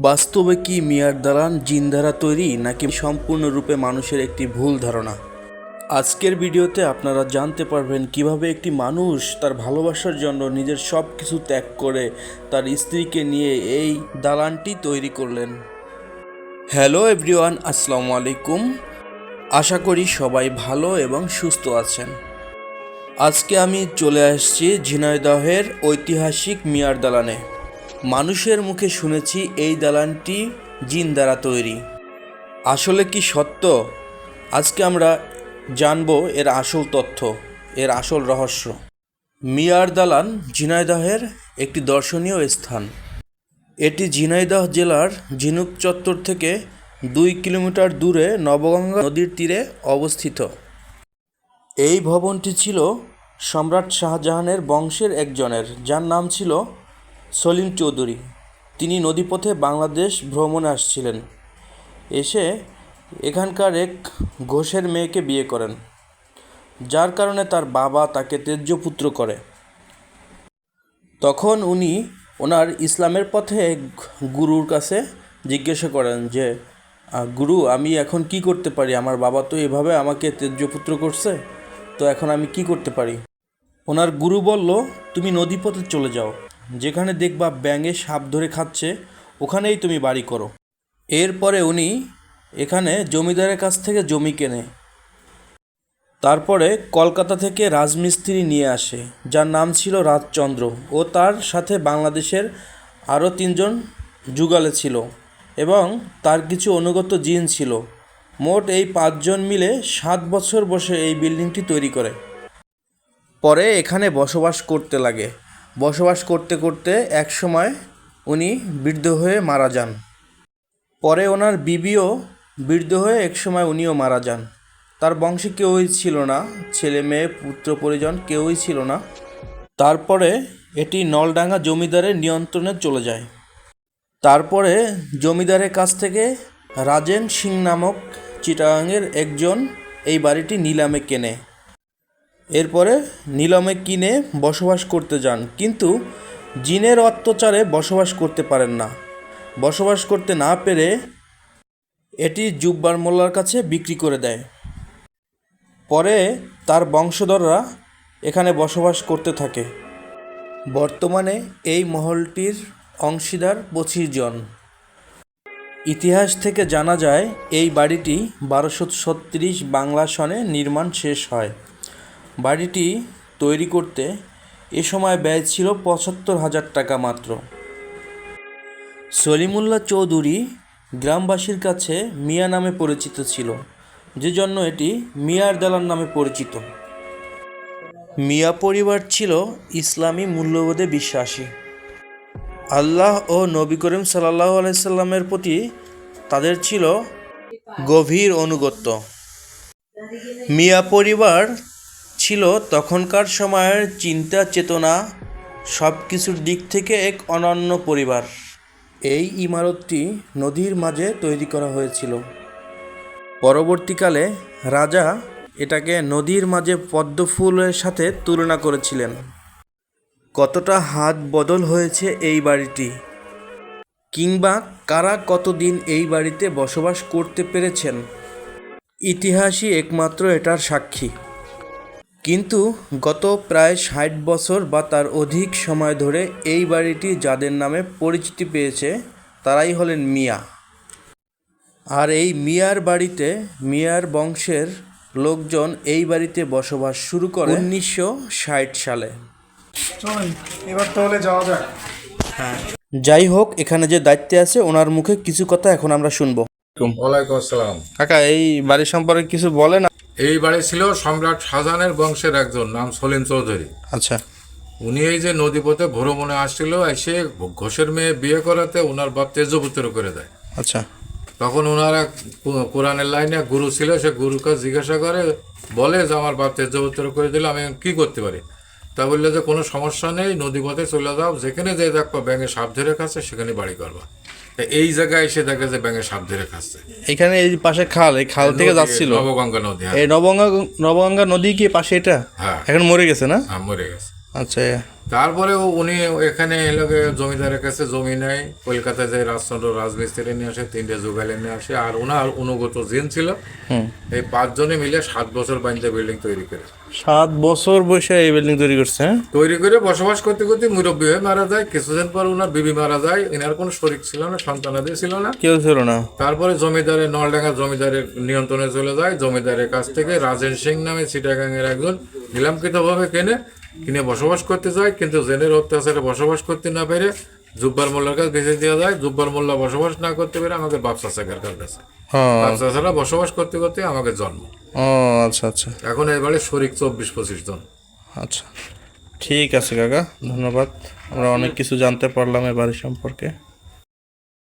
বাস্তবে কি মিয়ার দালান জিন দ্বারা তৈরি নাকি সম্পূর্ণরূপে মানুষের একটি ভুল ধারণা? আজকের ভিডিওতে আপনারা জানতে পারবেন কিভাবে একটি মানুষ তার ভালোবাসার জন্য নিজের সব কিছু ত্যাগ করে তার স্ত্রীকে নিয়ে এই দালানটি তৈরি করলেন। হ্যালো এভরিওয়ান, আসসালামু আলাইকুম। আশা করি সবাই ভালো এবং সুস্থ আছেন। আজকে আমি চলে আসছি ঝিনাইদহের ঐতিহাসিক মিয়ার দালানে। মানুষের মুখে শুনেছি এই দালানটি জিন দ্বারা তৈরি। আসলে কি সত্য? আজকে আমরা জানবো এর আসল তথ্য, এর আসল রহস্য। মিয়ার দালান ঝিনাইদহের একটি দর্শনীয় স্থান। এটি ঝিনাইদহ জেলার ঝিনুক চত্বর থেকে 2 কিলোমিটার দূরে নবগঙ্গা নদীর তীরে অবস্থিত। এই ভবনটি ছিল সম্রাট শাহজাহানের বংশের একজনের, যার নাম ছিল সলিম চৌধুরী। তিনি নদীপথে বাংলাদেশ ভ্রমণে আসছিলেন। এসে এখানকার এক ঘোষের মেয়েকে বিয়ে করেন, যার কারণে তার বাবা তাকে তেজ্যপুত্র করে। তখন উনি ওনার ইসলামের পথে এক গুরুর কাছে জিজ্ঞাসা করেন যে, গুরু, আমি এখন কি করতে পারি? আমার বাবা তো এভাবে আমাকে তেজ্যপুত্র করছে, তো এখন আমি কি করতে পারি? ওনার গুরু বলল, তুমি নদীপথে চলে যাও, যেখানে দেখবা ব্যাঙে সাপ ধরে খাচ্ছে, ওখানেই তুমি বাড়ি করো। এরপরে উনি এখানে জমিদারের কাছ থেকে জমি কেনে। তারপরে কলকাতা থেকে রাজমিস্ত্রি নিয়ে আসে, যার নাম ছিল রাজচন্দ্র, ও তার সাথে বাংলাদেশের আরও 3 জন যুগালে ছিল এবং তার কিছু অনুগত জিন ছিল। মোট এই 5 জন মিলে 7 বছর বসে এই বিল্ডিংটি তৈরি করে। পরে এখানে বসবাস করতে লাগে। বসবাস করতে করতে একসময় উনি বৃদ্ধ হয়ে মারা যান। পরে ওনার বিবিও বৃদ্ধ হয়ে একসময় উনিও মারা যান। তার বংশে কেউই ছিল না, ছেলে মেয়ে পুত্র পরিজন কেউই ছিল না। তারপরে এটি নলডাঙ্গা জমিদারের নিয়ন্ত্রণে চলে যায়। তারপরে জমিদারের কাছ থেকে রাজেন সিং নামক চিটাগাংয়ের একজন এই বাড়িটি নিলামে কেনে। এরপরে নিলামে কিনে বসবাস করতে যান, কিন্তু জিনের অত্যাচারে বসবাস করতে পারেন না। বসবাস করতে না পেরে এটি জুব্বার মোল্লার কাছে বিক্রি করে দেয়। পরে তার বংশধররা এখানে বসবাস করতে থাকে। বর্তমানে এই মহলটির অংশীদার 25 জন। ইতিহাস থেকে জানা যায় এই বাড়িটি 1236 বাংলা সনে নির্মাণ শেষ হয়। বাড়িটি তৈরি করতে এ সময় ব্যয় ছিল 75,000 টাকা মাত্র। সলিমুল্লাহ চৌধুরী গ্রামবাসীর কাছে মিয়া নামে পরিচিত ছিল, যে জন্য এটি মিয়ার দালান নামে পরিচিত। মিয়া পরিবার ছিল ইসলামী মূল্যবোধে বিশ্বাসী। আল্লাহ ও নবী করিম সাল্লাল্লাহু আলাইহি সাল্লামের প্রতি তাদের ছিল গভীর আনুগত্য। মিয়া পরিবার ছিল তখনকার সময়ের চিন্তা চেতনা সব কিছুর দিক থেকে এক অনন্য পরিবার। এই ইমারতটি নদীর মাঝে তৈরি করা হয়েছিল। পরবর্তীকালে রাজা এটাকে নদীর মাঝে পদ্ম ফুলের সাথে তুলনা করেছিলেন। কতটা হাত বদল হয়েছে এই বাড়িটি, কিংবা কারা কতদিন এই বাড়িতে বসবাস করতে পেরেছেন, ইতিহাসই একমাত্র এটার সাক্ষী। কিন্তু গত প্রায় 60 বছর বা তার অধিক সময় ধরে এই বাড়িটি যাদের নামে পরিচিতি পেয়েছে তারাই হলেন মিয়া। আর এই মিয়ার বাড়িতে মিয়ার বংশের লোকজন এই বাড়িতে বসবাস শুরু করে 1960 সালে। এবার তাহলে যাওয়া যাক। হ্যাঁ, যাই হোক, এখানে যে দায়িত্বে আছে ওনার মুখে কিছু কথা এখন আমরা শুনবো। ওয়ালাইকুম আসসালাম। কাকা, এই বাড়ির সম্পর্কে কিছু বলেন। এই বাড়ি ছিল সম্রাট শাহজাহানের বংশের একজন, নাম সলিম চৌধুরী। আচ্ছা। উনি এই যে নদীপথে ভ্রমণে আসছিল, এসে ঘোষের মেয়ে বিয়ে করাতে ওনার বাপ তেজপুত্র করে দেয়। আচ্ছা। তখন ওনারা কোরআনের লাইনে গুরু ছিল, সে গুরুকে জিজ্ঞাসা করে, বলে যে আমার বাপ তেজপুত্র করে দিলে আমি কি করতে পারি? তা বললে যে কোনো সমস্যা নেই, নদীপথে চলে যাও, যেখানে যে দেখবা ব্যাঙে সাপ ধরে খাচ্ছে সেখানে বাড়ি করবা। এই জায়গায় এসে দেখে যে ব্যাঙে সাপ ধরে খাচ্ছে। এখানে এই পাশে খাল, এই খাল থেকে যাচ্ছিল নবগঙ্গা নদী। এই নবগঙ্গা নদী কি পাশে? এটা হ্যাঁ, এখন মরে গেছে না? হ্যাঁ, মরে গেছে। আচ্ছা তারপরে উনি এখানে এলাকে জমিদারের কাছে জমি নেয়, কলকাতায় যে রাজচন্দ্র রাজমিস্ত্রি নিয়ে আসে, 3টে যুগালে নিয়ে আসে, আর ওনার অনুগত জিন ছিল। এই 5 জনে মিলে 7 বছর বানিয়ে বিল্ডিং তৈরি করে 7 বছর বসে এই বিল্ডিং তৈরি করছে, হ্যাঁ? তৈরি করে বসবাস করতে করতে মুরব্বী হয়ে মারা যায়। কিছুদিন পর ওনার বিবি মারা যায়, এনার কোনো শরিক ছিল না, সন্তানাদি ছিল না। কেউ ছিল না। তারপরে জমিদারের নলডাঙ্গা জমিদারের নিয়ন্ত্রণে চলে যায়। জমিদারের কাছ থেকে রাজেন সিং নামে চিটাগাংয়ের একজন নিলামকৃতভাবে কিনে বসবাস করতে যায়, কিন্তু জেনের অত্যাচারে বসবাস করতে না পেরে জুব্বার মোল্লার কাছে বেঁচে দেওয়া যায়। জুব্বার মোল্লা বসবাস না করতে পেরে আমাকে বাপ চাচাকের কাছে, বাপ চাচারা বসবাস করতে করতে আমাকে জন্ম। ও আচ্ছা আচ্ছা এখন এবারে শরিক 24-25 জন। আচ্ছা, ঠিক আছে কাকা, ধন্যবাদ। আমরা অনেক কিছু জানতে পারলাম এ বাড়ি সম্পর্কে।